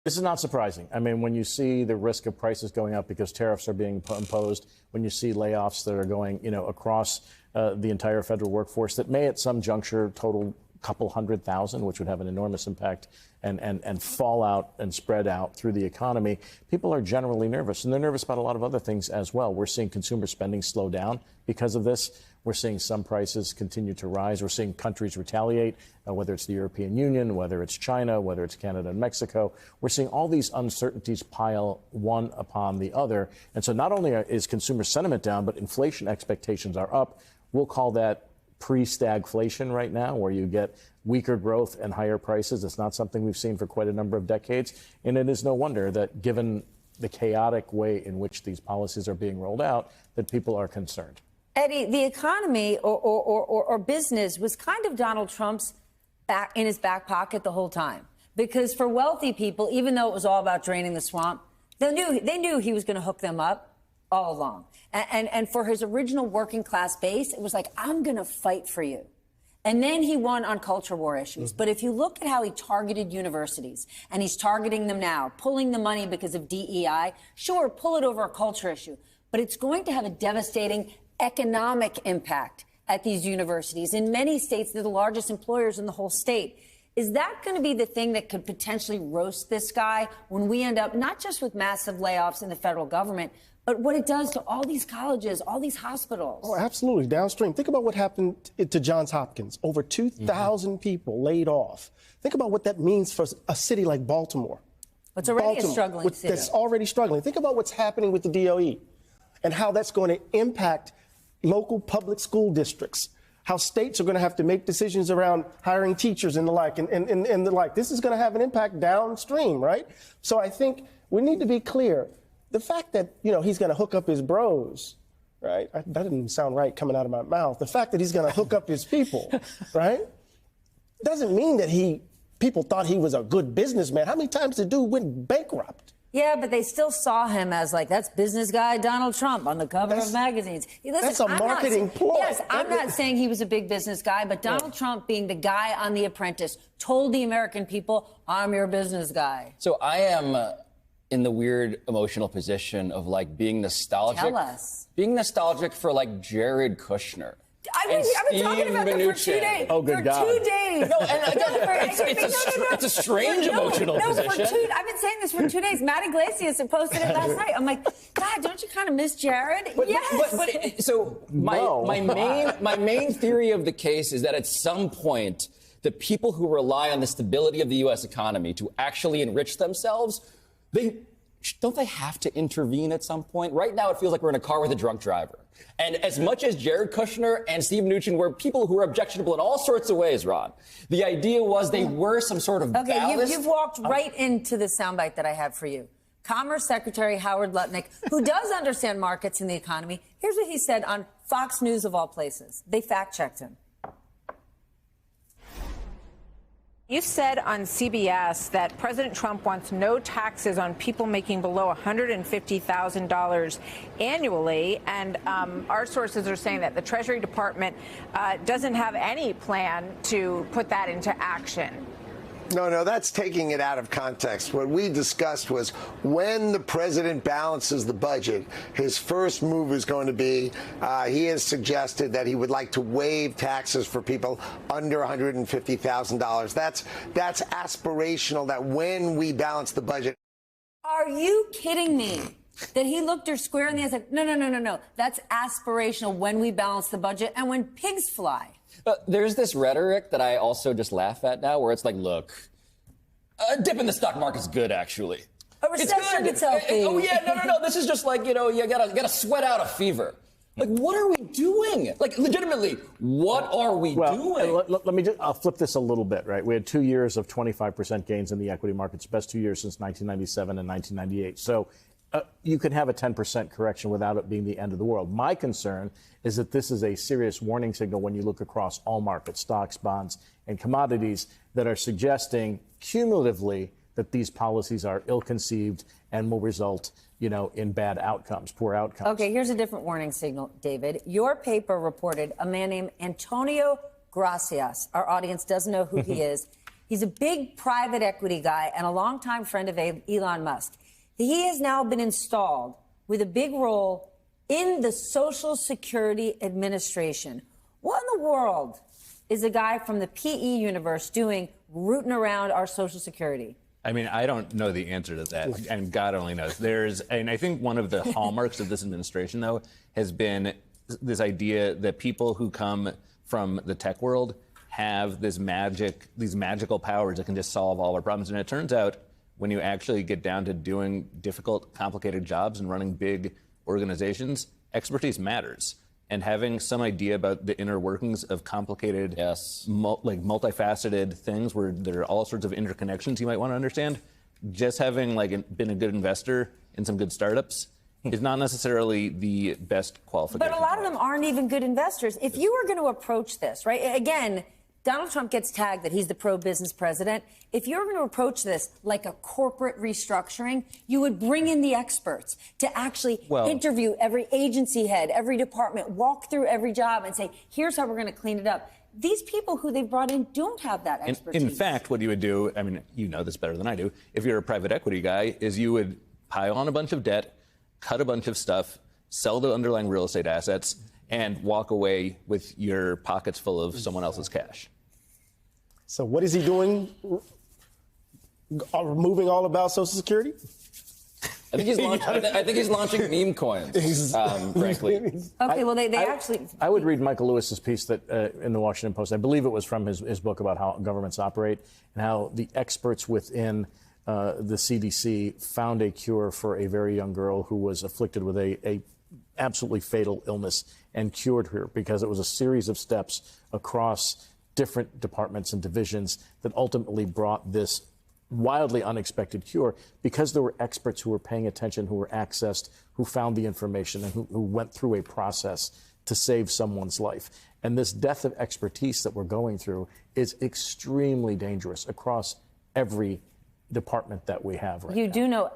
This is not surprising. I mean, when you see the risk of prices going up because tariffs are being imposed, when you see layoffs that are going, across the entire federal workforce that may at some juncture total a couple 100,000, which would have an enormous impact and fallout and spread out through the economy, people are generally nervous. And they're nervous about a lot of other things as well. We're seeing consumer spending slow down because of this. We're seeing some prices continue to rise. We're seeing countries retaliate, whether it's the European Union, whether it's China, whether it's Canada and Mexico. We're seeing all these uncertainties pile one upon the other. And so not only is consumer sentiment down, but inflation expectations are up. We'll call that pre-stagflation right now, where you get weaker growth and higher prices. It's not something we've seen for quite a number of decades. And it is no wonder that, given the chaotic way in which these policies are being rolled out, that people are concerned. Eddie, the economy or business was kind of Donald Trump's in his back pocket the whole time. Because for wealthy people, even though it was all about draining the swamp, they knew he was going to hook them up all along. And for his original working class base, it was like, I'm going to fight for you. And then he won on culture war issues. But if you look at how he targeted universities, and he's targeting them now, pulling the money because of DEI, sure, pull it over a culture issue. But it's going to have a devastating economic impact at these universities. In many states, they're the largest employers in the whole state. Is that going to be the thing that could potentially roast this guy when we end up not just with massive layoffs in the federal government, but what it does to all these colleges, all these hospitals? Oh, absolutely. Downstream. Think about what happened to Johns Hopkins. Over 2,000 people laid off. Think about what that means for a city like Baltimore. It's already a struggling city. That's already struggling. Think about what's happening with the DOE and how that's going to impact local public school districts, how states are going to have to make decisions around hiring teachers and the like, and the like. This is going to have an impact downstream, right? So I think we need to be clear. The fact that, he's going to hook up his bros, right? That didn't even sound right coming out of my mouth. The fact that he's going to hook up his people, right? Doesn't mean that people thought he was a good businessman. How many times did dude went bankrupt? Yeah, but they still saw him as that's business guy Donald Trump on the cover of magazines. Listen, that's a marketing ploy. Yes, I'm not saying he was a big business guy, but Donald Trump, being the guy on The Apprentice, told the American people, I'm your business guy. So I am in the weird emotional position of being nostalgic. Tell us. Being nostalgic for Jared Kushner. I've been talking about them for 2 days. Oh, good God. For 2 days. No, it's a strange emotional position. I've been saying this for 2 days. Matt Iglesias posted it last night. I'm like, God, don't you kind of miss Jared? Yes. My main theory of the case is that at some point, the people who rely on the stability of the U.S. economy to actually enrich themselves, don't they have to intervene at some point? Right now, it feels like we're in a car with a drunk driver. And as much as Jared Kushner and Steve Mnuchin were people who were objectionable in all sorts of ways, Ron, the idea was they were some sort of ballast. You've walked right into the soundbite that I had for you. Commerce Secretary Howard Lutnick, who does understand markets and the economy, here's what he said on Fox News of all places. They fact-checked him. You said on CBS that President Trump wants no taxes on people making below $150,000 annually. And our sources are saying that the Treasury Department doesn't have any plan to put that into action. No, that's taking it out of context. What we discussed was when the president balances the budget, his first move is going to be, he has suggested that he would like to waive taxes for people under $150,000. That's aspirational, that when we balance the budget. Are you kidding me? That he looked her square in the eyes and said, no. That's aspirational when we balance the budget and when pigs fly. There's this rhetoric that I also just laugh at now, where it's look, a dip in the stock market's good, actually. A recession is healthy. No. This is just you gotta sweat out a fever. What are we doing? Legitimately, what are we doing? Let me I'll flip this a little bit, right? We had 2 years of 25% gains in the equity markets, best 2 years since 1997 and 1998. So you can have a 10% correction without it being the end of the world. My concern is that this is a serious warning signal when you look across all markets, stocks, bonds, and commodities, that are suggesting cumulatively that these policies are ill-conceived and will result, in bad outcomes, poor outcomes. Okay, here's a different warning signal, David. Your paper reported a man named Antonio Gracias. Our audience doesn't know who he is. He's a big private equity guy and a longtime friend of Elon Musk. He has now been installed with a big role in the Social Security Administration. What in the world is a guy from the PE universe doing rooting around our Social Security? I mean, I don't know the answer to that, and God only knows. And I think one of the hallmarks of this administration, though, has been this idea that people who come from the tech world have these magical powers that can just solve all our problems. And it turns out, when you actually get down to doing difficult, complicated jobs and running big organizations, expertise matters. And having some idea about the inner workings of complicated, multifaceted things where there are all sorts of interconnections you might want to understand, just having been a good investor in some good startups is not necessarily the best qualification. But a lot of them aren't even good investors. If you were going to approach this, right, again, Donald Trump gets tagged that he's the pro-business president. If you're going to approach this like a corporate restructuring, you would bring in the experts to actually interview every agency head, every department, walk through every job and say, here's how we're going to clean it up. These people who they've brought in don't have that expertise. In fact, what you would do, I mean, you know this better than I do, if you're a private equity guy, is you would pile on a bunch of debt, cut a bunch of stuff, sell the underlying real estate assets, and walk away with your pockets full of someone else's cash. So what is he doing? Removing all about Social Security? I think he's launching meme coins, frankly. Okay, well, they actually... I would read Michael Lewis's piece that in the Washington Post. I believe it was from his book about how governments operate and how the experts within the CDC found a cure for a very young girl who was afflicted with a absolutely fatal illness and cured her because it was a series of steps across different departments and divisions that ultimately brought this wildly unexpected cure because there were experts who were paying attention, who were accessed, who found the information, and who went through a process to save someone's life. And this death of expertise that we're going through is extremely dangerous across every department that we have right now. You do know...